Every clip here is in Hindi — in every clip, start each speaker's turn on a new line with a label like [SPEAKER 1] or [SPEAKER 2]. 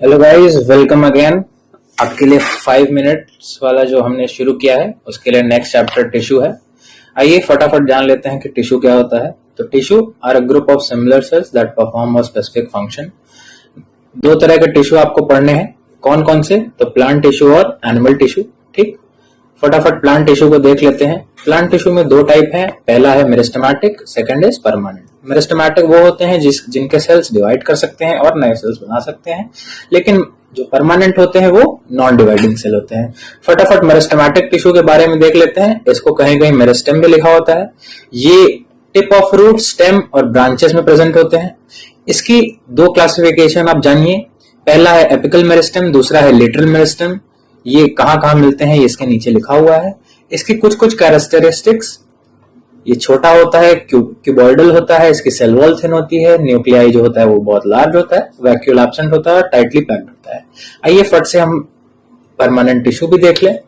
[SPEAKER 1] Hello guys, welcome again. आपके लिए 5 मिनट्स वाला जो हमने शुरू किया है उसके लिए नेक्स्ट चैप्टर टिश्यू है। आइए फटाफट जान लेते हैं कि टिश्यू क्या होता है। तो tissue are a group of similar cells that perform a specific function. दो तरह के टिश्यू आपको पढ़ने हैं। कौन कौन से? तो प्लांट टिश्यू और एनिमल टिश्यू। ठीक, फटाफट प्लांट टिश्यू को देख लेते हैं। प्लांट टिश्यू में दो टाइप हैं, पहला है meristematic, second is permanent. Meristematic वो होते हैं जिनके सेल्स डिवाइड कर सकते हैं और नए सेल्स बना सकते हैं, लेकिन जो परमानेंट होते हैं वो नॉन डिवाइडिंग सेल होते हैं। फटाफट मेरिस्टेमेटिक टिश्यू के बारे में देख लेते हैं। इसको कहीं कहीं मेरिस्टेम भी लिखा होता है। ये टिप ऑफ रूट, स्टेम और ब्रांचेस में प्रेजेंट होते हैं। इसकी दो क्लासिफिकेशन आप जानिए। पहला है एपिकल मेरिस्टेम, दूसरा है लेटरल मेरिस्टेम। ये कहां कहां मिलते हैं ये इसके नीचे लिखा हुआ है। इसकी कुछ कुछ कैरेक्टरिस्टिक्स, ये छोटा होता है, क्यूबॉइडल होता है, इसकी सेल वॉल थिन होती है, न्यूक्लियाई जो होता है वो बहुत लार्ज होता है, वैक्यूल एब्सेंट होता है और टाइटली पैक्ड होता है। आइए फट से हम परमानेंट टिश्यू भी देख लें।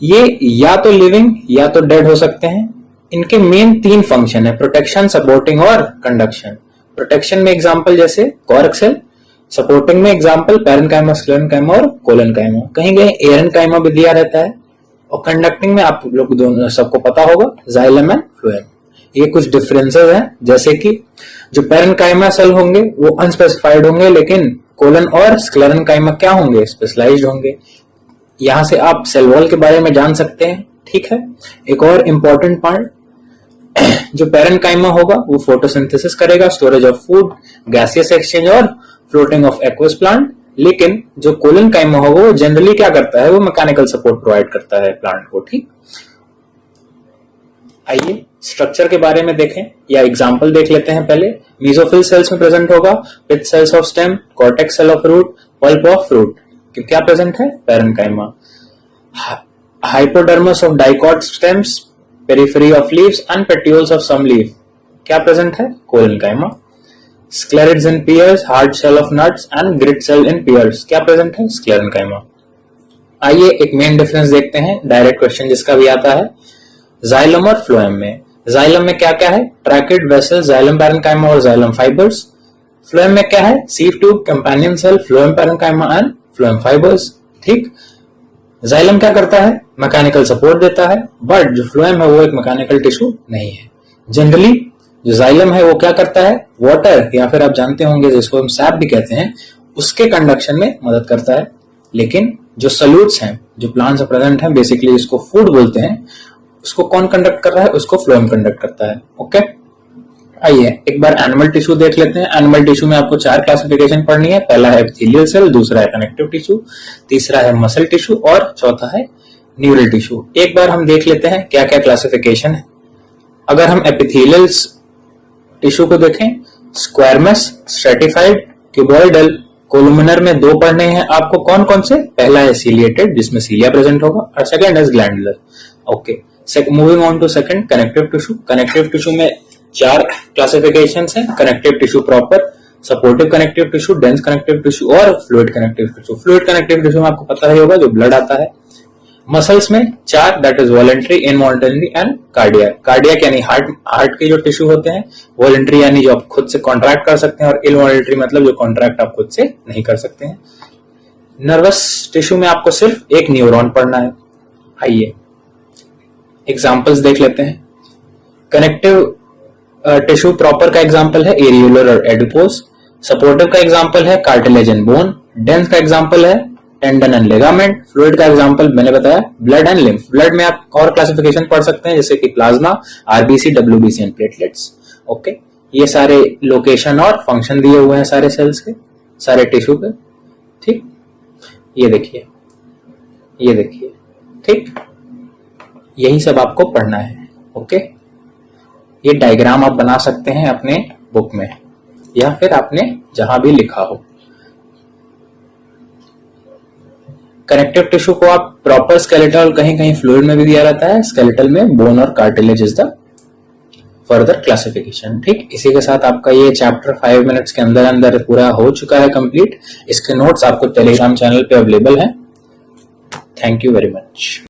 [SPEAKER 1] ये या तो लिविंग या तो डेड हो सकते हैं। इनके मेन 3 फंक्शन है, प्रोटेक्शन, सपोर्टिंग और कंडक्शन। प्रोटेक्शन में एग्जाम्पल जैसे कॉर्क सेल, सपोर्टिंग में एग्जाम्पल पैरेन्काइमा, स्क्लेरेन्काइमा और कोलेन्काइमा। कहीं कहीं एरेन्काइमा भी दिया रहता है। और कंडक्टिंग में आप लोग दोनों सबको पता होगा जाइलम एंड फ्लोएम। ये कुछ डिफरेंसेस हैं, जैसे कि जो पैरेन्काइमा सेल होंगे वो अनस्पेसिफाइड होंगे, लेकिन कोलन और स्क्लेरेन्काइमा क्या होंगे? स्पेशलाइज्ड होंगे। यहां से आप सेल वॉल के बारे में जान सकते हैं। ठीक है, एक और इम्पोर्टेंट पॉइंट, जो पैरेन्काइमा होगा वो फोटोसिंथेसिस करेगा, storage of food, gaseous exchange और फ्लोटिंग ऑफ एक्वस प्लांट। लेकिन जो कोलेन्काइमा होगा वो जनरली क्या करता है? वो मैकेनिकल सपोर्ट प्रोवाइड करता है प्लांट को। ठीक, आइए स्ट्रक्चर के बारे में देखें या एग्जांपल देख लेते हैं। पहले मेसोफिल सेल्स में प्रेजेंट होगा pith cells of stem, cortex cell of root, pulp of fruit. क्या प्रेजेंट है? Parenchyma. Hypodermis of dicot stems, periphery of leaves and petioles of some leaf. क्या प्रेजेंट है? Collenchyma. Sclereids in pears, hard shell of nuts and grit cell in pears. क्या प्रेजेंट है? स्क्लेरेन्काइमा। आइए एक मेन डिफरेंस देखते हैं, डायरेक्ट क्वेश्चन जिसका भी आता है जाइलम और फ्लोएम में। जाइलम में क्या क्या है? ट्रैकेड वेसल, जाइलम पैरेन्काइमा और जाइलम फाइबर्स। फ्लोएम में क्या है? Sieve tube, companion cell, phloem parenchyma and phloem fibres. ठीक, जाइलम क्या करता है? मैकेनिकल सपोर्ट देता है, बट जो फ्लोएम है वो एक मैकेनिकल टिश्यू नहीं है। जनरली जो जाइलम है वो क्या करता है? वाटर, या फिर आप जानते होंगे जिसको हम सैप भी कहते हैं, उसके कंडक्शन में मदद करता है। लेकिन जो सॉल्यूट्स हैं, जो प्लांट्स प्रेजेंट हैं, बेसिकली इसको फूड बोलते हैं, उसको कौन कंडक्ट कर रहा है? उसको फ्लोएम कंडक्ट करता है। ओके, आइए एक बार एनिमल टिश्यू देख लेते हैं। एनिमल टिश्यू में आपको 4 क्लासिफिकेशन पढ़नी है। पहला है एपिथेलियल सेल, दूसरा है कनेक्टिव टिश्यू, तीसरा है मसल टिश्यू और चौथा है न्यूरल टिश्यू। एक बार हम देख लेते हैं क्या क्या क्लासिफिकेशन है। अगर हम एपिथेलियल टिश्यू को देखें, स्क्वायरमस, स्ट्रेटिफाइड, क्यूबॉइडल, कोलुमिनर में 2 पढ़ने हैं आपको। कौन कौन से? पहला है सीलिएटेड, जिसमें सीलिया प्रेजेंट होगा, और second is glandular. Okay, moving on to second, connective tissue. Connective tissue में 4 क्लासिफिकेशंस हैं, connective tissue proper, supportive connective tissue, dense connective tissue और fluid connective tissue. Fluid connective tissue में आपको पता ही होगा जो ब्लड आता है। मसल्स में 4, that is voluntary, involuntary and cardiac. Cardiac यानी हार्ट के जो टिश्यू होते हैं, वॉलेंट्री यानी जो आप खुद से कॉन्ट्रैक्ट कर सकते हैं, और इनवॉलेंट्री मतलब जो कॉन्ट्रैक्ट आप खुद से नहीं कर सकते हैं। नर्वस टिश्यू में आपको सिर्फ एक न्यूरॉन पढ़ना है। आइए एग्जांपल्स देख लेते हैं। कनेक्टिव टिश्यू प्रॉपर का एग्जांपल है एरियोलर और एडिपोस। सपोर्टिव का एग्जांपल है कार्टिलेज एंड बोन। डेंस का एग्जांपल है टेंडन एंड लिगामेंट। फ्लूइड का एग्जांपल मैंने बताया ब्लड एंड लिम्फ। ब्लड में आप और क्लासिफिकेशन पढ़ सकते हैं, जैसे कि plasma, RBC, WBC and platelets. Okay, ये सारे लोकेशन और फंक्शन दिए हुए हैं सारे सेल्स के, सारे टिश्यू पे। ठीक, ये देखिए, ये देखिए। ठीक, यही सब आपको पढ़ना है। ओके, ये डायग्राम आप बना सकते हैं अपने बुक में या फिर आपने जहां भी लिखा हो। कनेक्टिव टिश्यू को आप प्रॉपर स्केलेटल, कहीं कहीं फ्लूइड में भी दिया रहता है, स्केलेटल में बोन और cartilage is the further classification. ठीक, इसी के साथ आपका ये चैप्टर 5 मिनट्स के अंदर अंदर पूरा हो चुका है कंप्लीट। इसके नोट्स आपको टेलीग्राम चैनल पे अवेलेबल है। Thank you very much.